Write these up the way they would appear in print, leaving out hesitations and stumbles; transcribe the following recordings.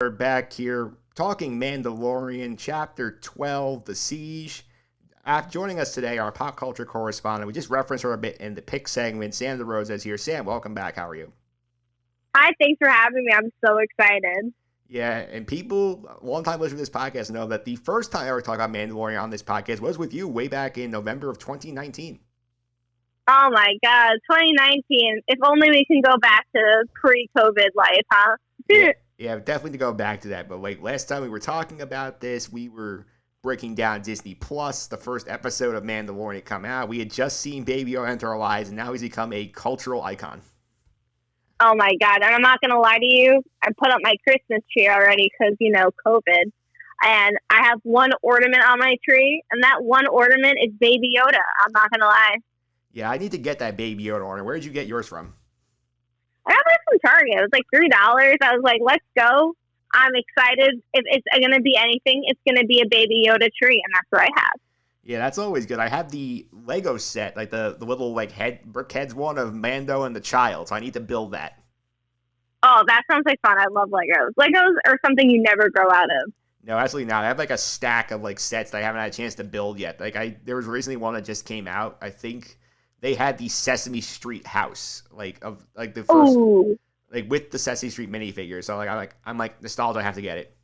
We're back here talking Mandalorian, Chapter 12, The Siege. After joining us today, our pop culture correspondent, we just referenced her a bit in the pick segment. Sam Derosa is here. Sam, welcome back. How are you? Hi, thanks for having me. I'm so excited. Yeah, and people, long-time listeners to this podcast, know that the first time I ever talked about Mandalorian on this podcast was with you way back in November of 2019. Oh my God, 2019. If only we can go back to pre-COVID life, huh? Yeah, definitely to go back to that. But like last time we were talking about this, we were breaking down Disney Plus, the first episode of Mandalorian had come out. We had just seen Baby Yoda enter our lives, and now he's become a cultural icon. Oh my God, and I'm not going to lie to you. I put up my Christmas tree already because, COVID. And I have one ornament on my tree, and that one ornament is Baby Yoda. I'm not going to lie. Yeah, I need to get that Baby Yoda ornament. Where did you get yours from? I got it from Target. It was like $3. I was like, let's go. I'm excited. If it's going to be anything, it's going to be a Baby Yoda tree, and that's what I have. Yeah, that's always good. I have the Lego set, like the little like brick heads one of Mando and the child, so I need to build that. Oh, that sounds like fun. I love Legos. Legos are something you never grow out of. No, absolutely not. I have like a stack of like sets that I haven't had a chance to build yet. There was recently one that just came out. I think they had the Sesame Street house, like of like the first, Ooh. like with the Sesame Street minifigures. So I'm like nostalgia. I have to get it.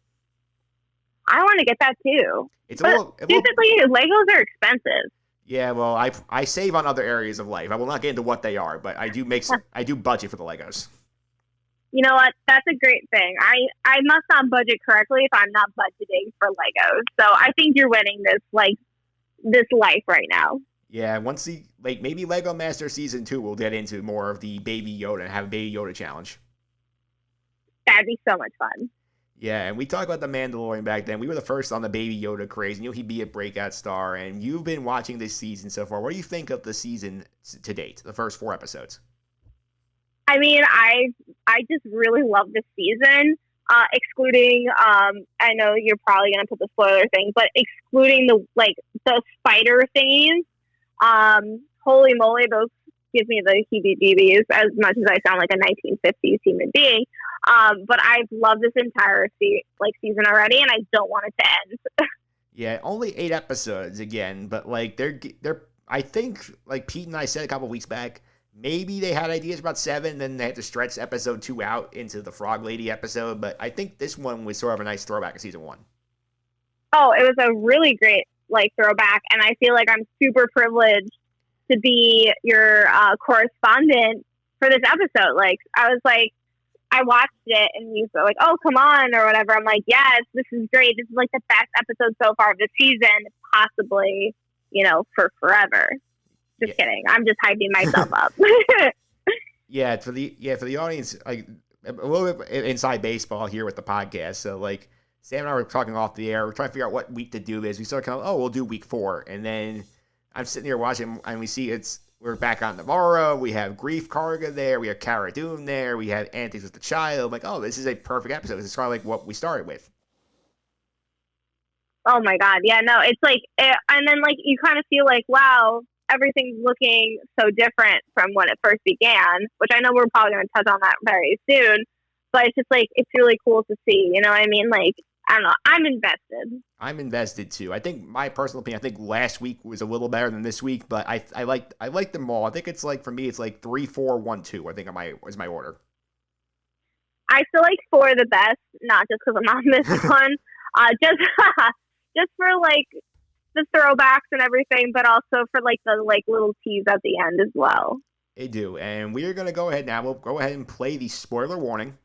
I want to get that too. It's stupidly, Legos are expensive. Yeah, well, I save on other areas of life. I will not get into what they are, but I do budget for the Legos. You know what? That's a great thing. I must not budget correctly if I'm not budgeting for Legos. So I think you're winning this life right now. Yeah, once maybe Lego Master Season 2 we'll get into more of the Baby Yoda and have a Baby Yoda challenge. That'd be so much fun. Yeah, and we talked about the Mandalorian back then. We were the first on the Baby Yoda craze. He'd be a breakout star, and you've been watching this season so far. What do you think of the season to date, the first 4 episodes? I mean, I just really love this season, excluding, I know you're probably going to put the spoiler thing, but excluding the spider thingies, holy moly, those give me the heebie-jeebies as much as I sound like a 1950s human being. But I've loved this entire season already, and I don't want it to end. Yeah, only 8 episodes again, but they're I think Pete and I said a couple weeks back, maybe they had ideas about 7, then they had to stretch episode 2 out into the Frog Lady episode, but I think this one was sort of a nice throwback of season 1. Oh, it was a really great throwback, and I feel like I'm super privileged to be your correspondent for this episode. I watched it and you were like, oh, come on, or whatever. I'm like, yes, this is great. This is the best episode so far of the season, possibly, for forever. Just kidding. I'm just hyping myself up. Yeah, for the audience, a little bit inside baseball here with the podcast. So Sam and I were talking off the air. We're trying to figure out what week to do this. We started we'll do week 4, and then I'm sitting here watching, and we see we're back on Nevarro. We have Grief Karga there. We have Cara Dune there. We have Antics with the Child. This is a perfect episode. This is kind of what we started with. Oh my God. Yeah, no, it's and then you kind of feel wow, everything's looking so different from when it first began, which I know we're probably going to touch on that very soon, but it's just it's really cool to see, you know what I mean? I don't know. I'm invested. I'm invested too. I think my personal opinion, I think last week was a little better than this week, but I like them all. I think it's for me, it's 3, 4, 1, 2. I think is my order. I still like 4 the best, not just because I'm on this one, just for the throwbacks and everything, but also for the little tease at the end as well. They do, and we are going to go ahead now. We'll go ahead and play the spoiler warning.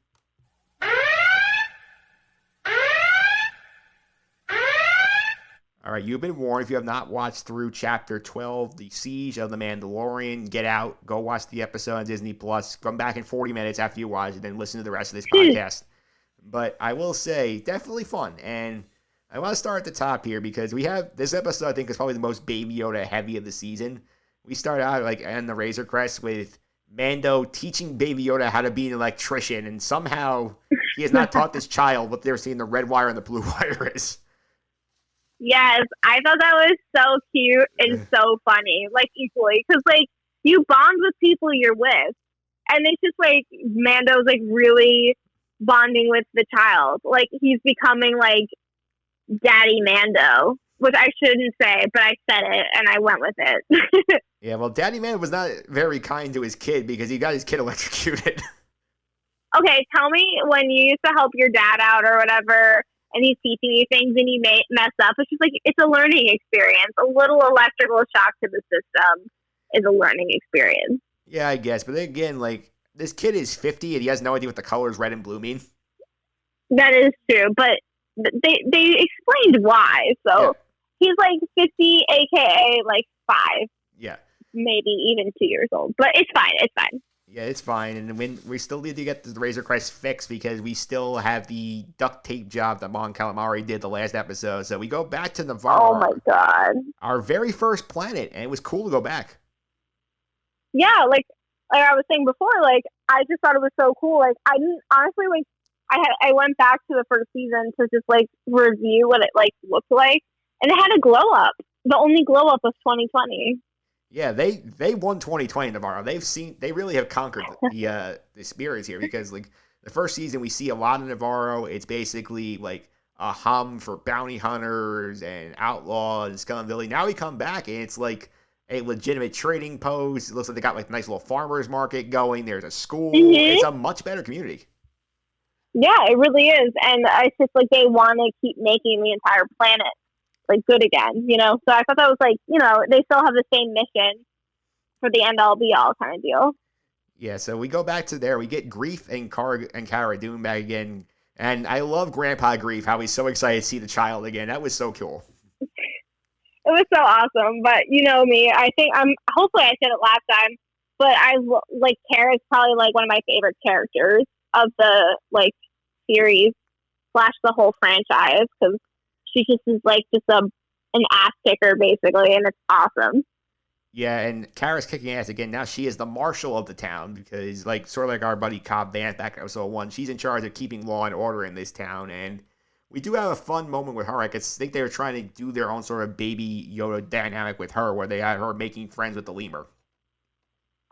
All right, you've been warned. If you have not watched through Chapter 12, The Siege of the Mandalorian, get out, go watch the episode on Disney Plus. Come back in 40 minutes after you watch it, then listen to the rest of this podcast. But I will say, definitely fun. And I want to start at the top here because we have this episode, I think, is probably the most Baby Yoda heavy of the season. We start out on the Razor Crest with Mando teaching Baby Yoda how to be an electrician, and somehow he has not taught this child what they're seeing the red wire and the blue wire is. Yes, I thought that was so cute and so funny, equally, because you bond with people you're with, and it's just Mando's really bonding with the child. Like, he's becoming like Daddy Mando, which I shouldn't say, but I said it and I went with it. Yeah, well, Daddy Man was not very kind to his kid because he got his kid electrocuted. Okay, tell me when you used to help your dad out or whatever, and he's teaching you things and you may mess up. It's just like, it's a learning experience. A little electrical shock to the system is a learning experience. Yeah, I guess. But then again, like, this kid is 50 and he has no idea what the colors red and blue mean. That is true, but they explained why. So he's like 50, aka like 5. Yeah. Maybe even 2 years old. But it's fine. It's fine. Yeah, it's fine. And when we still need to get the Razor Crest fixed because we still have the duct tape job that Mon Calamari did the last episode. So we go back to Nevarro. Oh my god. Our very first planet, and it was cool to go back. Yeah, like I was saying before, like, I just thought it was so cool. Like, I didn't honestly, like, I went back to the first season to just like review what it like looked like, and it had a glow up. The only glow up of 2020. Yeah, they won 2020, Nevarro. They really have conquered the spirits here because like the first season we see a lot of Nevarro. It's basically like a hum for bounty hunters and outlaws and Scumville. Now we come back and it's like a legitimate trading post. It looks like they got like a nice little farmers market going. There's a school. Mm-hmm. It's a much better community. Yeah, it really is, and it's just like they want to keep making the entire planet like good again, you know. So I thought that was like, you know, they still have the same mission for the end all be all kind of deal. Yeah, so we go back to there. We get Grief and Cara Dune back again, and I love Grandpa Grief. How he's so excited to see the child again. That was so cool. It was so awesome, but you know me, I think hopefully I said it last time, but I like Cara's probably like one of my favorite characters of the like series / the whole franchise, because she just is like just an ass kicker basically, and it's awesome. Yeah, and Kara's kicking ass again. Now she is the marshal of the town because, like, sort of like our buddy Cobb Vanth back in episode 1, she's in charge of keeping law and order in this town. And we do have a fun moment with her. I think they were trying to do their own sort of baby Yoda dynamic with her, where they had her making friends with the lemur.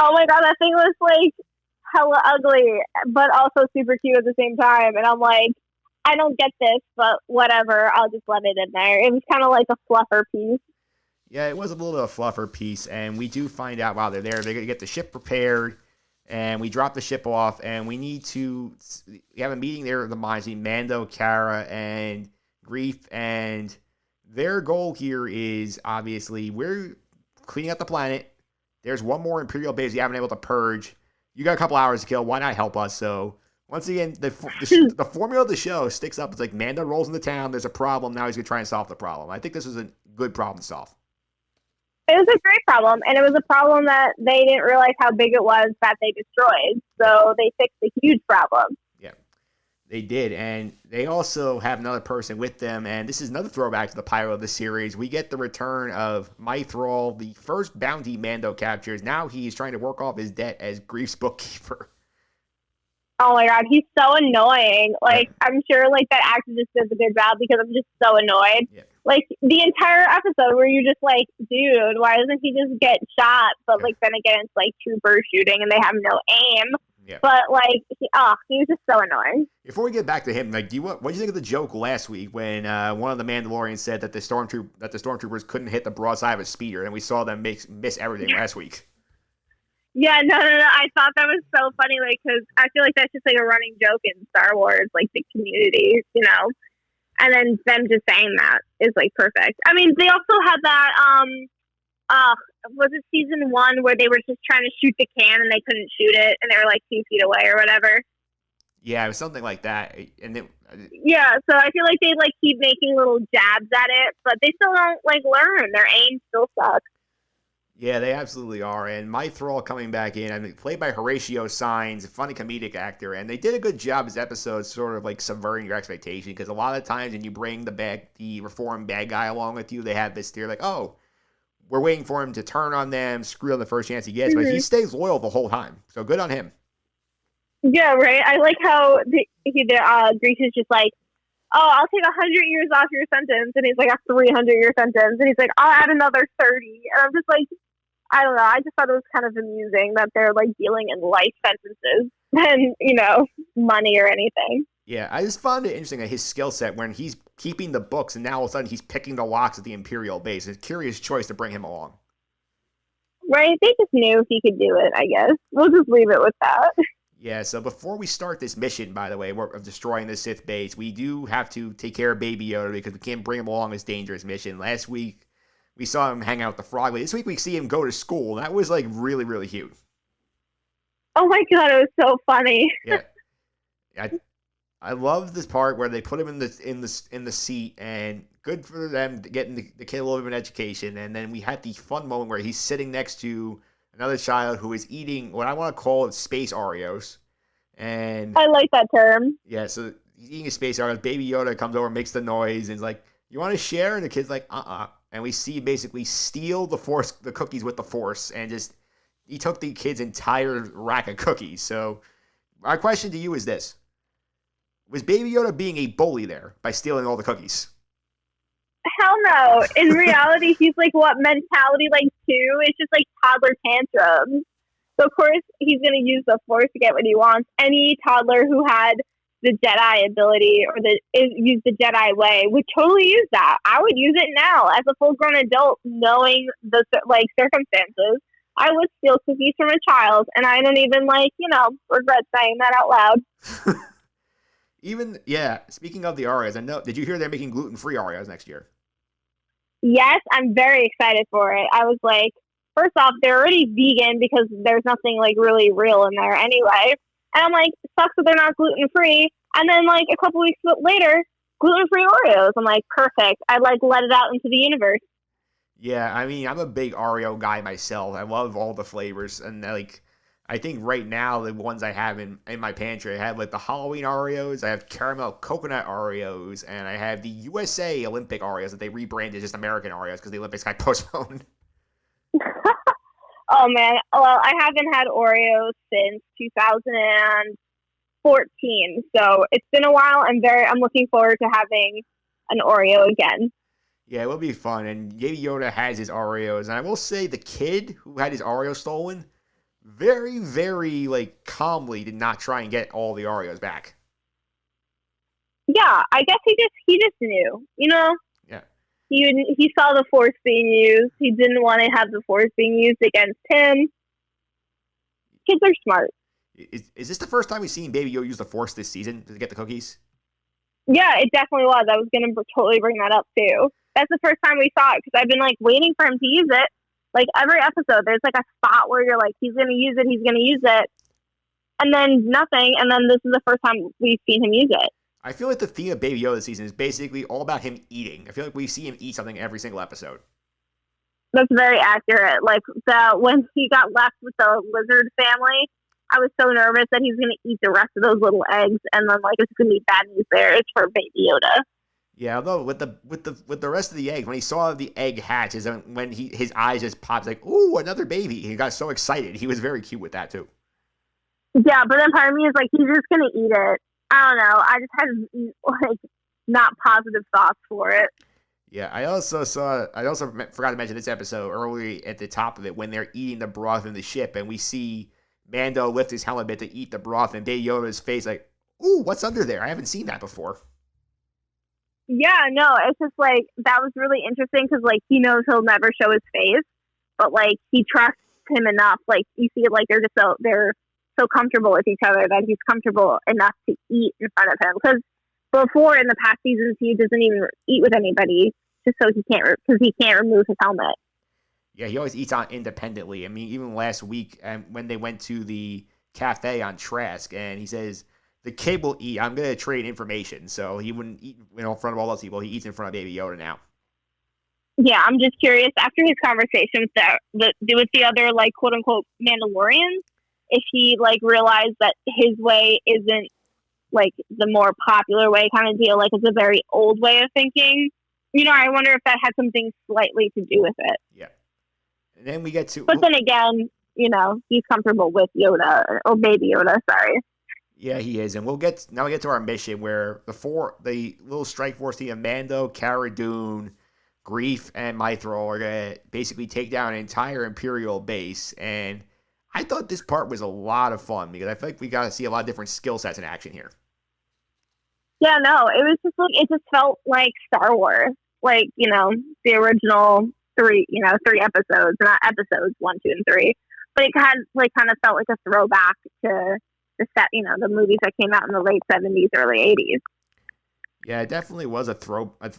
Oh my god, that thing was like hella ugly, but also super cute at the same time. And I'm like, I don't get this, but whatever. I'll just let it in there. It was kind of like a fluffer piece. Yeah, it was a little bit of a fluffer piece, and we do find out while they're there, they're going to get the ship prepared, and we drop the ship off, and we have a meeting there of the mines, Mando, Cara, and Grief, and their goal here is, obviously, we're cleaning up the planet. There's one more Imperial base we haven't been able to purge. You got a couple hours to kill. Why not help us? So, once again, the formula of the show sticks up. It's like Mando rolls into town. There's a problem. Now he's going to try and solve the problem. I think this is a good problem to solve. It was a great problem, and it was a problem that they didn't realize how big it was that they destroyed. So they fixed a huge problem. Yeah, they did, and they also have another person with them, and this is another throwback to the pilot of the series. We get the return of Mythrol, the first bounty Mando captures. Now he's trying to work off his debt as Grief's bookkeeper. Oh my god, he's so annoying. Like, I'm sure like that actor just does a good job because I'm just so annoyed. Yeah. Like, the entire episode where you're just like, dude, why doesn't he just get shot? But like then again, it's like trooper shooting and they have no aim. Yeah. But like, he was just so annoying. Before we get back to him, like, what do you think of the joke last week when one of the Mandalorians said that the stormtroopers couldn't hit the broadside of a speeder, and we saw them miss everything last week? Yeah, no. I thought that was so funny, like, because I feel like that's just like a running joke in Star Wars, like the community, you know. And then them just saying that is like perfect. I mean, they also had that. Was it season 1 where they were just trying to shoot the can and they couldn't shoot it, and they were like 2 feet away or whatever? Yeah, it was something like that. And yeah, so I feel like they like keep making little jabs at it, but they still don't like learn. Their aim still sucks. Yeah, they absolutely are. And Mythrol coming back in, I mean, played by Horatio Sanz, a funny comedic actor, and they did a good job as episodes sort of like subverting your expectation, because a lot of times when you bring the reformed bad guy along with you, they have this theory like, oh, we're waiting for him to turn on them, screw on the first chance he gets, but he stays loyal the whole time. So good on him. Yeah, right. I like how Grease is just like, oh, I'll take 100 years off your sentence, and he's like, a 300-year sentence, and he's like, I'll add another 30, and I'm just like, I don't know. I just thought it was kind of amusing that they're like dealing in life sentences than, you know, money or anything. Yeah, I just found it interesting that his skill set when he's keeping the books and now all of a sudden he's picking the locks at the Imperial base. It's a curious choice to bring him along. Right? They just knew he could do it, I guess. We'll just leave it with that. Yeah, so before we start this mission, by the way, of destroying the Sith base, we do have to take care of Baby Yoda because we can't bring him along this dangerous mission. Last week, we saw him hang out with the Frog Lady. This week, we see him go to school. That was, like, really, really cute. Oh my god, it was so funny. Yeah. I love this part where they put him in the seat, and good for them getting the kid a little bit of an education. And then we had the fun moment where he's sitting next to another child who is eating what I want to call Space Oreos. And I like that term. yeah, so he's eating a Space Oreos. Baby Yoda comes over, makes the noise, and is like, "You want to share?" And the kid's like, "Uh-uh." And we see basically steal the cookies with the Force, and just he took the kid's entire rack of cookies. So my question to you is this: was Baby Yoda being a bully there by stealing all the cookies? Hell no. In reality, he's like, what, mentality like 2? It's just like toddler tantrums. So of course he's going to use the Force to get what he wants. Any toddler who had the Jedi ability or use the Jedi way would totally use that. I would use it now as a full-grown adult, knowing the circumstances. I would steal cookies from a child, and I don't even regret saying that out loud. Speaking of the Oreos, did you hear they're making gluten-free Oreos next year? Yes, I'm very excited for it. I was like, first off, they're already vegan because there's nothing like really real in there anyway. And I'm like, sucks that they're not gluten-free. And then like a couple weeks later, gluten-free Oreos. I'm like, perfect. I let it out into the universe. Yeah, I mean, I'm a big Oreo guy myself. I love all the flavors. And I think right now the ones I have in my pantry, I have like the Halloween Oreos, I have caramel coconut Oreos, and I have the USA Olympic Oreos that they rebranded just American Oreos because the Olympics got postponed. Oh man, well, I haven't had Oreos since 2014, so it's been a while. I'm looking forward to having an Oreo again. Yeah, it will be fun, and Baby Yoda has his Oreos, and I will say the kid who had his Oreo stolen very, very, calmly did not try and get all the Oreos back. Yeah, I guess he just knew, Yeah. He saw the Force being used. He didn't want to have the Force being used against him. Kids are smart. Is this the first time we've seen Baby Yoda use the Force this season to get the cookies? Yeah, it definitely was. I was going to totally bring that up, too. That's the first time we saw it, because I've been, waiting for him to use it. Like, every episode, there's, a spot where you're like, he's going to use it, and then nothing, and then this is the first time we've seen him use it. I feel like the theme of Baby Yoda this season is basically all about him eating. I feel like we see him eat something every single episode. That's very accurate. When he got left with the lizard family, I was so nervous that he's going to eat the rest of those little eggs, and then, it's going to be bad news there. It's for Baby Yoda. Yeah, although with the rest of the eggs, when he saw the egg hatch, is when his eyes just popped like, "Ooh, another baby!" He got so excited. He was very cute with that too. Yeah, but then part of me is like, he's just gonna eat it. I don't know. I just had not positive thoughts for it. Yeah, I also forgot to mention this episode early at the top of it when they're eating the broth in the ship, and we see Mando lift his helmet to eat the broth, and Baby Yoda's face like, "Ooh, what's under there? I haven't seen that before." Yeah, no, it's just that was really interesting because he knows he'll never show his face, but he trusts him enough. You see it they're so comfortable with each other that he's comfortable enough to eat in front of him. Because before in the past seasons he doesn't even eat with anybody just so he can't remove his helmet. Yeah, he always eats on independently. I mean, even last week when they went to the cafe on Trask, and he says, "The kid will eat. I'm going to trade information." So he wouldn't eat in front of all those people. He eats in front of Baby Yoda now. Yeah, I'm just curious, after his conversation with the other, quote-unquote, Mandalorians, if he, realized that his way isn't, the more popular way kind of deal. It's a very old way of thinking. I wonder if that had something slightly to do with it. Yeah. And then we get to... But then again, he's comfortable with Yoda, or Baby Yoda, sorry. Yeah, he is, and we get to our mission where the little strike force team of Mando, Cara Dune, Greef, and Mythrol are gonna basically take down an entire Imperial base. And I thought this part was a lot of fun because I feel like we got to see a lot of different skill sets in action here. Yeah, no, it was just like, it just felt like Star Wars, like, the original three episodes, not episodes 1, 2, and 3, but it kind of felt like a throwback to the set, the movies that came out in the late 70s, early 80s. Yeah, it definitely was a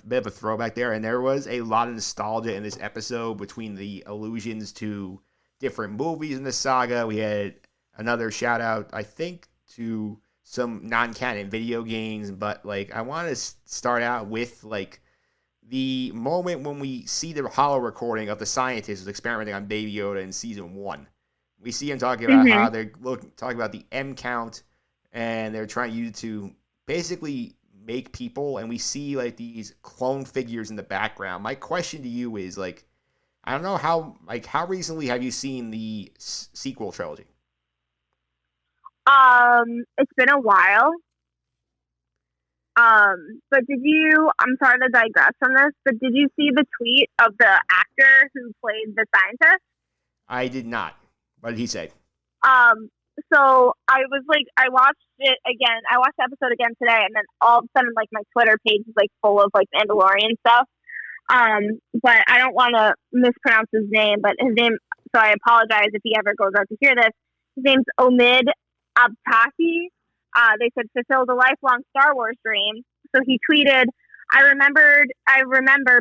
bit of a throwback there, and there was a lot of nostalgia in this episode between the allusions to different movies in the saga. We had another shout out, I think, to some non-canon video games, but like I want to start out with like the moment when we see the holo recording of the scientists experimenting on Baby Yoda in season 1. We see him talking about how they're talking about the M count, and they're trying to use it to basically make people, and we see like these clone figures in the background. My question to you is like, I don't know how recently have you seen the sequel trilogy? It's been a while. But I'm sorry to digress from this, but did you see the tweet of the actor who played the scientist? I did not. What did he say? So I was like, I watched it again. I watched the episode again today, and then all of a sudden, like, my Twitter page is like full of like Mandalorian stuff. But I don't want to mispronounce his name, but his name. So I apologize if he ever goes out to hear this. His name's Omid Abtahi. They said fulfilled a lifelong Star Wars dream. So he tweeted, I remember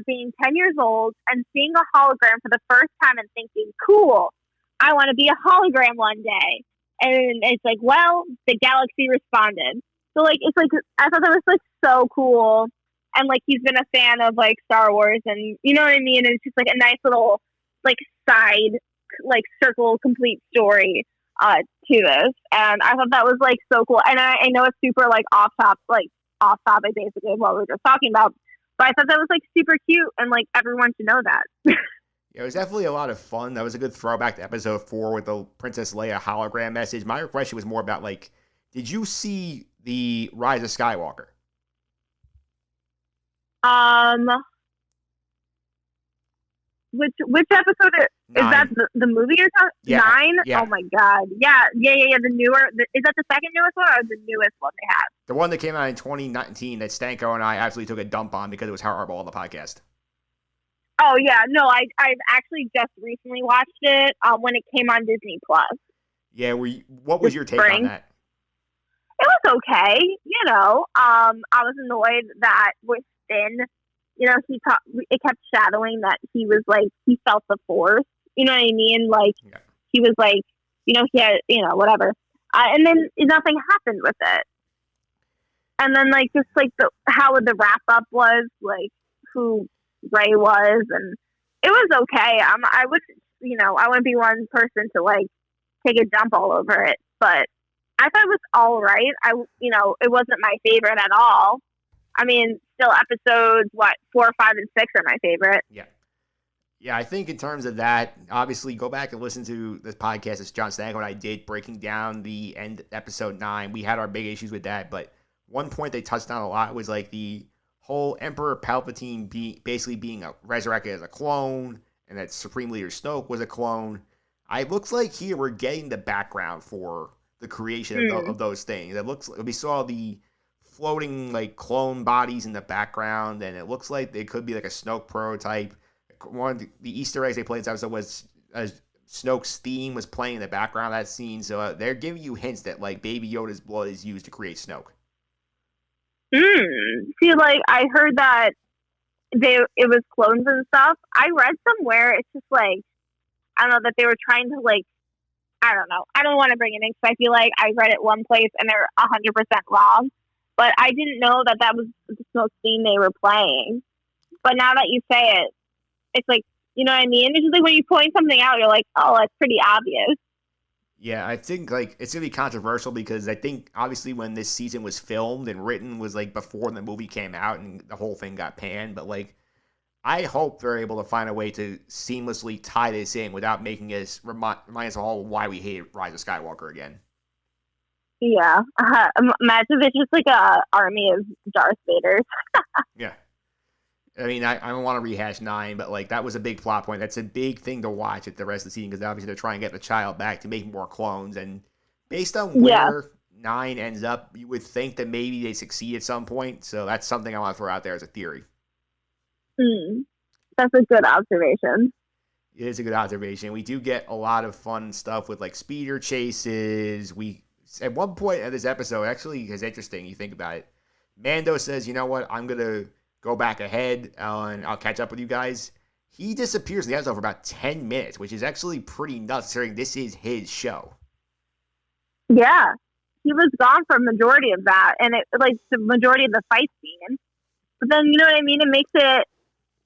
being 10 years old and seeing a hologram for the first time and thinking, cool, I want to be a hologram one day. And it's like, well, the galaxy responded. So like, it's like, I thought that was like so cool. And like, he's been a fan of like Star Wars, and you know what I mean? It's just like a nice little like side, like circle complete story to this. And I thought that was like so cool. And I know it's super like off topic basically of what we were just talking about, but I thought that was like super cute, and like everyone should know that. Yeah, it was definitely a lot of fun. That was a good throwback to episode 4 with the Princess Leia hologram message. My question was more about like, did you see the Rise of Skywalker? Which episode is that? The movie you're talking? Yeah, 9? yeah. Oh my god! Yeah. The newer. Is that the second newest one or the newest one they have? The one that came out in 2019 that Stanko and I absolutely took a dump on because it was horrible on the podcast. Oh yeah, no, I've actually just recently watched it when it came on Disney Plus. Yeah, what was your take on that? It was okay, I was annoyed that with Finn, it kept shadowing that he was like, he felt the Force, you know what I mean? Like, yeah. He was like, he had, whatever. And then nothing happened with it. And then like, just like how the wrap up was, like who Ray was, and it was okay. I wouldn't be one person to like take a dump all over it, but I thought it was all right. It wasn't my favorite at all. I mean, still episodes 4, 5, and 6 are my favorite. Yeah. I think in terms of that, obviously go back and listen to this podcast as John Stanko and I did, breaking down the end episode 9. We had our big issues with that, but one point they touched on a lot was like the whole Emperor Palpatine basically being resurrected as a clone, and that Supreme Leader Snoke was a clone. It looks like here we're getting the background for the creation of those things. It looks like we saw the floating like clone bodies in the background, and it looks like they could be like a Snoke prototype. One of the Easter eggs they played in this episode was Snoke's theme was playing in the background of that scene. So they're giving you hints that like Baby Yoda's blood is used to create Snoke. See, like, I heard that it was clones and stuff. I read somewhere, it's just like, I don't know, that they were trying to like, I don't know. I don't want to bring it in because I feel like I read it one place and they're 100% wrong. But I didn't know that was the Snoke theme they were playing. But now that you say it, it's like, you know what I mean? It's just like when you point something out, you're like, oh, that's pretty obvious. Yeah, I think like it's gonna be controversial because I think obviously when this season was filmed and written was like before the movie came out and the whole thing got panned. But like, I hope they're able to find a way to seamlessly tie this in without making us remind us all why we hate Rise of Skywalker again. Yeah, imagine if it's just like a army of Darth Vaders. Yeah. I mean, I don't want to rehash 9, but like that was a big plot point. That's a big thing to watch at the rest of the season because obviously they're trying to get the child back to make more clones. And based on where 9 ends up, you would think that maybe they succeed at some point. So that's something I want to throw out there as a theory. That's a good observation. It is a good observation. We do get a lot of fun stuff with like speeder chases. We at one point of this episode, actually is interesting. You think about it. Mando says, "You know what? I'm gonna go back ahead and I'll catch up with you guys." He disappears in the episode for about 10 minutes, which is actually pretty nuts, considering this is his show. Yeah, he was gone for a majority of that, and it like the majority of the fight scene. But then you know what I mean? It makes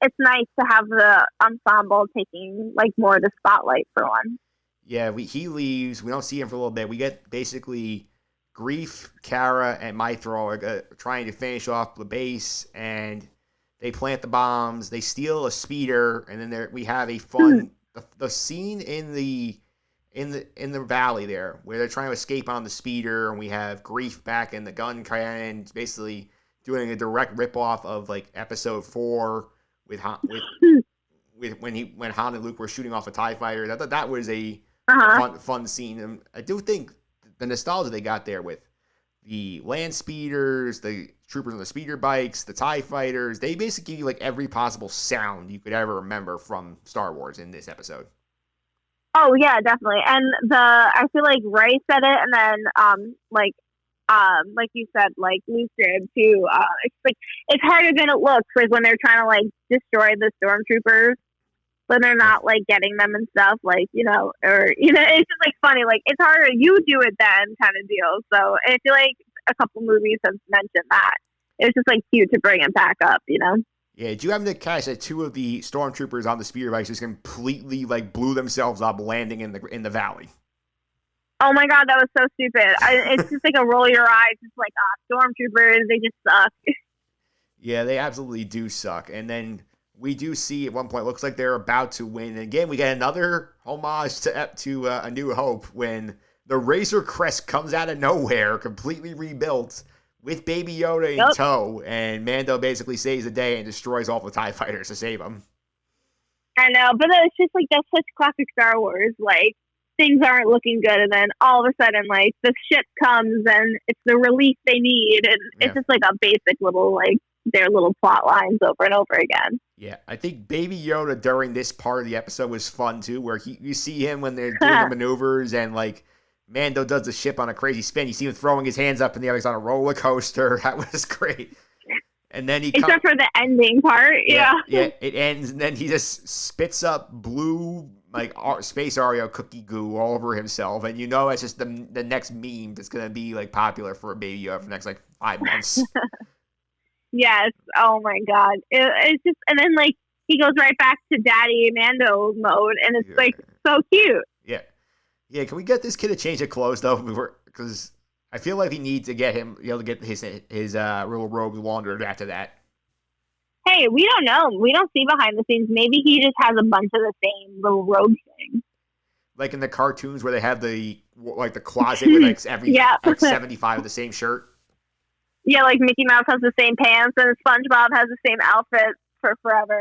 it's nice to have the ensemble taking like more of the spotlight for one. Yeah, he leaves. We don't see him for a little bit. We get basically Grief, Kara, and Mythro are trying to finish off the base, and they plant the bombs. They steal a speeder, and then we have a fun the scene in the valley there where they're trying to escape on the speeder, and we have Grief back in the gun cannon, basically doing a direct ripoff of like episode 4 with when Han and Luke were shooting off a TIE fighter. I thought that was a fun scene. And I do think the nostalgia they got there with the land speeders, the troopers on the speeder bikes, the TIE fighters, they basically give you like every possible sound you could ever remember from Star Wars in this episode. Oh yeah, definitely. And I feel like Ray said it, and then like you said, like Luke did too. It's like it's harder than it looks, like when they're trying to like destroy the stormtroopers, when they're not like getting them and stuff, like it's just like funny. Like it's harder. You do it then, kind of deal. So I feel like a couple movies have mentioned that. It's just like cute to bring it back up, Yeah, did you happen to catch that 2 of the stormtroopers on the speeder bikes just completely like blew themselves up landing in the valley? Oh my god, that was so stupid. It's just like a roll your eyes. It's like, stormtroopers, they just suck. Yeah, they absolutely do suck. And then we do see at one point, looks like they're about to win. And again, we get another homage to A New Hope when the Razor Crest comes out of nowhere, completely rebuilt, with Baby Yoda in tow. And Mando basically saves the day and destroys all the TIE fighters to save them. I know, but it's just like, that's such classic Star Wars. Like, things aren't looking good, and then all of a sudden, like, the ship comes, and it's the relief they need, and it's just like a basic little, like, their little plot lines over and over again. Yeah, I think Baby Yoda during this part of the episode was fun, too, where you see him when they're doing the maneuvers, and, like, Mando does the ship on a crazy spin. You see him throwing his hands up in the air, he's on a roller coaster. That was great. And then except for the ending part, yeah, it ends, and then he just spits up blue, like Space Oreo cookie goo all over himself, and it's just the next meme that's gonna be like popular for a Baby Yoda for the next like 5 months. Yes. Oh my god. It's just, and then like he goes right back to Daddy Mando mode, and it's like so cute. Yeah. Yeah. Can we get this kid to change of clothes though? Because I feel like we need to get him, to get his little robe laundered after that. Hey, we don't know. We don't see behind the scenes. Maybe he just has a bunch of the same little robe thing. Like in the cartoons where they have the closet with like like 75 of the same shirt. Yeah, like Mickey Mouse has the same pants and SpongeBob has the same outfit for forever.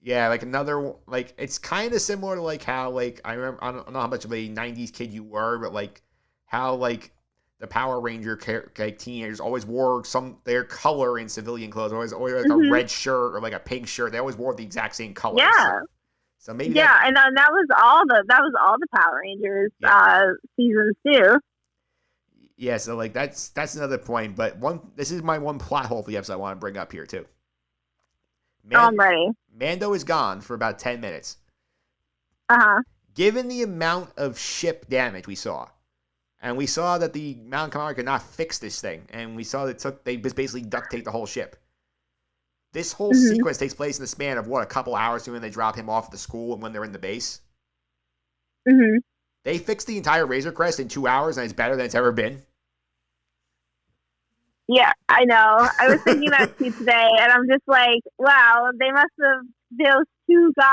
Yeah, like another, like, it's kind of similar to like how, like, I don't know how much of a 90s kid you were, but like how like the Power Ranger teenagers always wore their color in civilian clothes, always like a red shirt or like a pink shirt. They always wore the exact same color. Yeah. So maybe and that was all the Power Rangers seasons too. Yeah, so like that's another point. But this is my one plot hole for the episode I want to bring up here too. I'm ready. Mando is gone for about 10 minutes. Given the amount of ship damage we saw, and we saw that the Mountain Commander could not fix this thing, and we saw they basically duct taped the whole ship. This whole sequence takes place in the span of a couple hours when they drop him off at the school and when they're in the base. They fixed the entire Razor Crest in 2 hours, and it's better than it's ever been. Yeah, I know. I was thinking that too today, and I'm just like, wow, they must have, those 2 guys.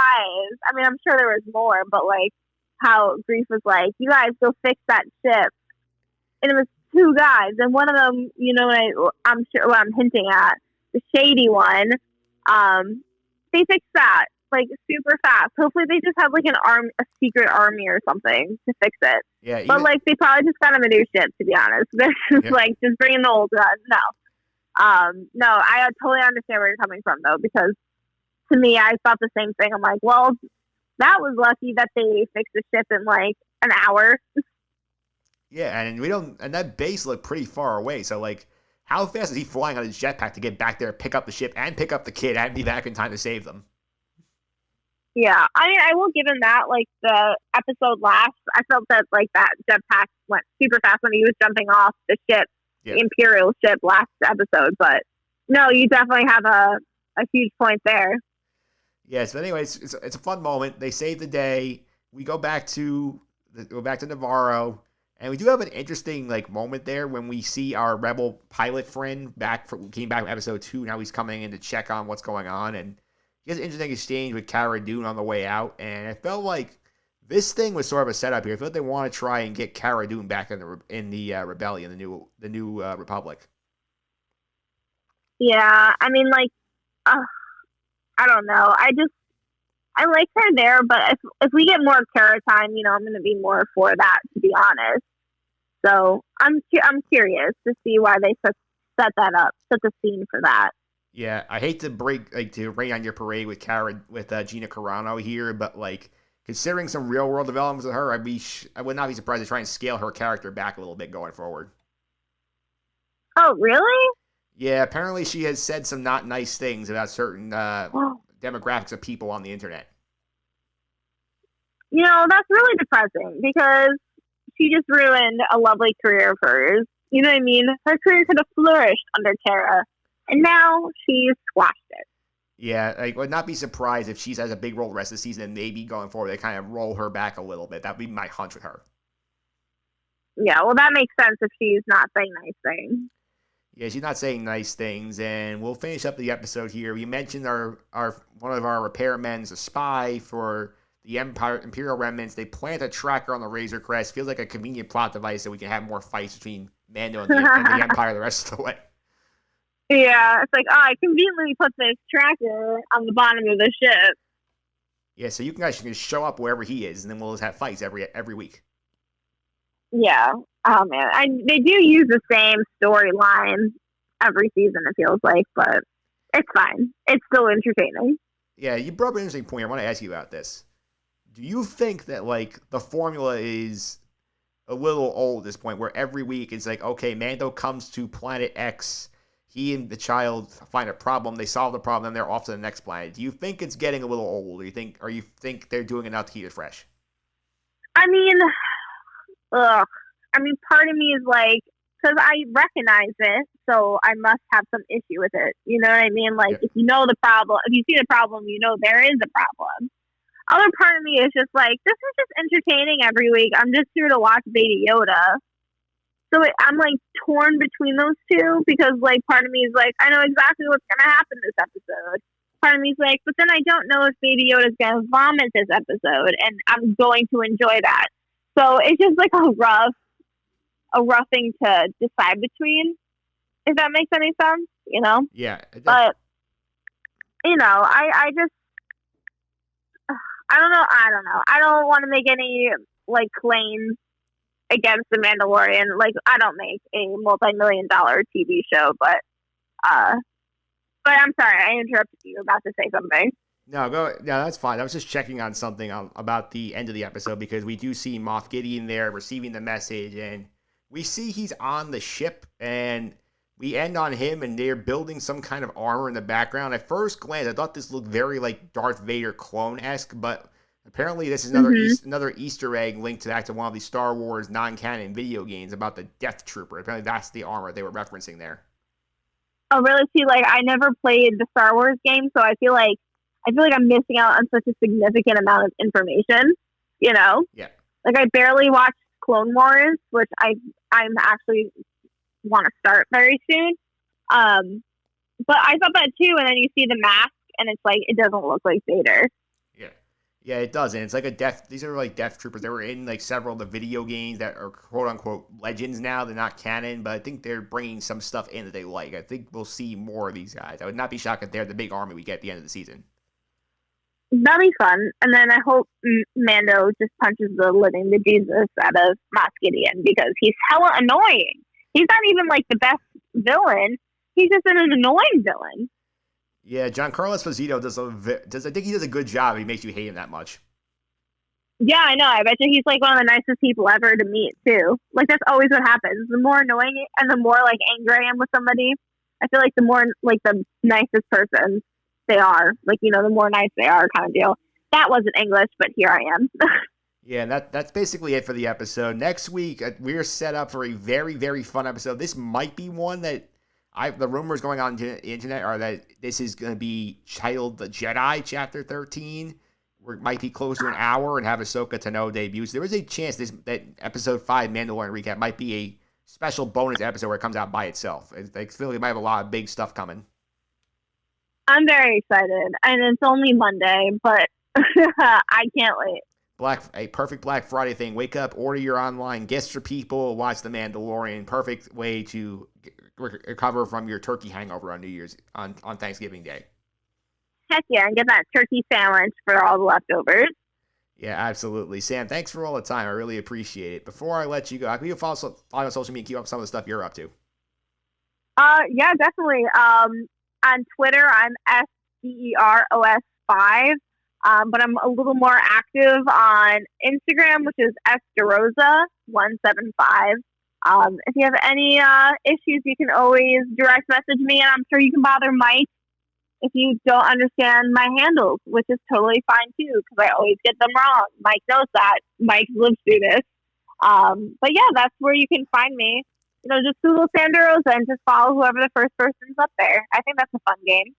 I mean, I'm sure there was more, but like how Grief was like, you guys go fix that ship. And it was 2 guys, and one of them, I'm sure what I'm hinting at, the shady one, they fixed that like super fast. Hopefully they just have like a secret army or something to fix it. Yeah, but like they probably just got him a new ship. To be honest, this is like just bringing the old gun. No, I totally understand where you're coming from though, because to me, I thought the same thing. I'm like, well, that was lucky that they fixed the ship in like an hour. Yeah, and that base looked pretty far away. So like, how fast is he flying on his jetpack to get back there, pick up the ship, and pick up the kid, and be back in time to save them? Yeah, I mean, I will give him that. Like the episode last, I felt that like that jetpack went super fast when he was jumping off the ship, the Imperial ship last episode. But no, you definitely have a huge point there. Yes, but anyways, it's a fun moment. They save the day. We go back to Nevarro, and we do have an interesting like moment there when we see our rebel pilot friend came back from episode 2. Now he's coming in to check on what's going on, and he has an interesting exchange with Cara Dune on the way out. And I felt like this thing was sort of a setup here. I feel like they want to try and get Cara Dune back in the rebellion, the new Republic. Yeah, I mean, like, I don't know. I like her there, but if we get more Cara time, you know, I'm going to be more for that, to be honest. So I'm curious to see why they set that up, set the scene for that. Yeah, I hate to rain on your parade with Gina Carano here, but like considering some real world developments with her, I would not be surprised to try and scale her character back a little bit going forward. Oh, really? Yeah, apparently she has said some not nice things about certain demographics of people on the internet. You know, that's really depressing because she just ruined a lovely career of hers. You know what I mean? Her career could have flourished under Cara, and now she's squashed it. Yeah, I would not be surprised if she has a big role the rest of the season, and maybe going forward they kind of roll her back a little bit. That would be my hunch with her. Yeah, well, that makes sense if she's not saying nice things. Yeah, she's not saying nice things, and we'll finish up the episode here. We mentioned our one of our repairmen's a spy for the Imperial remnants. They plant a tracker on the Razor Crest. Feels like a convenient plot device so we can have more fights between Mando and the Empire the rest of the way. Yeah, it's like, I conveniently put this tracker on the bottom of the ship. Yeah, so you guys can just show up wherever he is, and then we'll just have fights every week. Yeah. Oh, man. They do use the same storyline every season, it feels like, but it's fine. It's still entertaining. Yeah, you brought up an interesting point. I want to ask you about this. Do you think that, like, the formula is a little old at this point, where every week it's like, okay, Mando comes to planet X, he and the child find a problem, they solve the problem, then they're off to the next planet. Do you think it's getting a little old, or you think they're doing enough to keep it fresh? I mean, part of me is like, because I recognize it, so I must have some issue with it. You know what I mean? Like, If you know the problem, if you see the problem, you know there is a problem. Other part of me is just like, this is just entertaining every week. I'm just here to watch Baby Yoda. So I'm like torn between those two because like part of me is like, I know exactly what's going to happen this episode. Part of me is like, but then I don't know if Baby Yoda's going to vomit this episode, and I'm going to enjoy that. So it's just like a rough thing to decide between, if that makes any sense, you know? Yeah. But, you know, I just, I don't know. I don't want to make any, like, claims against The Mandalorian. Like, I don't make a multi-million-dollar TV show, but I'm sorry, I interrupted you. You were about to say something. No, that's fine. I was just checking on something about the end of the episode, because we do see Moff Gideon there receiving the message, and we see he's on the ship, and we end on him, and they're building some kind of armor in the background. At first glance, I thought this looked very like Darth Vader clone-esque, but apparently this is another Easter egg linked back to one of the Star Wars non-canon video games about the Death Trooper. Apparently that's the armor they were referencing there. Oh, really? See, like, I never played the Star Wars game, so I feel like I'm missing out on such a significant amount of information, you know? Yeah. Like, I barely watched Clone Wars, which I'm actually want to start very soon. But I thought that too, and then you see the mask, and it's like, it doesn't look like Vader. Yeah, it doesn't. It's like these are like Death Troopers. They were in like several of the video games that are quote unquote legends now. They're not canon, but I think they're bringing some stuff in that they like. I think we'll see more of these guys. I would not be shocked if they're the big army we get at the end of the season. That'll be fun. And then I hope Mando just punches the living bejesus out of Moff Gideon because he's hella annoying. He's not even like the best villain. He's just an annoying villain. Yeah, Giancarlo Esposito does. I think he does a good job. He makes you hate him that much. Yeah, I know. I bet you he's like one of the nicest people ever to meet too. Like that's always what happens. The more annoying and the more like angry I am with somebody, I feel like the more like the nicest person they are. Like, you know, the more nice they are kind of deal. That wasn't English, but here I am. Yeah, and that's basically it for the episode. Next week, we're set up for a very, very fun episode. This might be one that the rumors going on the internet are that this is going to be titled The Jedi, Chapter 13. Where it might be close to an hour and have Ahsoka Tano debut. So there is a chance that episode 5 Mandalorian recap might be a special bonus episode where it comes out by itself. I feel like it might have a lot of big stuff coming. I'm very excited, and it's only Monday, but I can't wait. A perfect Black Friday thing. Wake up, order your online gifts for people, watch The Mandalorian. Perfect way to recover from your turkey hangover on New Year's on Thanksgiving Day. Heck yeah, and get that turkey sandwich for all the leftovers. Yeah, absolutely. Sam, thanks for all the time. I really appreciate it. Before I let you go, can you follow on social media and keep up some of the stuff you're up to? Yeah, definitely. On Twitter, I'm SDEROS5. But I'm a little more active on Instagram, which is Derosa175. If you have any issues, you can always direct message me, and I'm sure you can bother Mike if you don't understand my handles, which is totally fine too, because I always get them wrong. Mike knows that. Mike lives through this. But yeah, that's where you can find me. You know, just Google Sandra Rosa and just follow whoever the first person's up there. I think that's a fun game.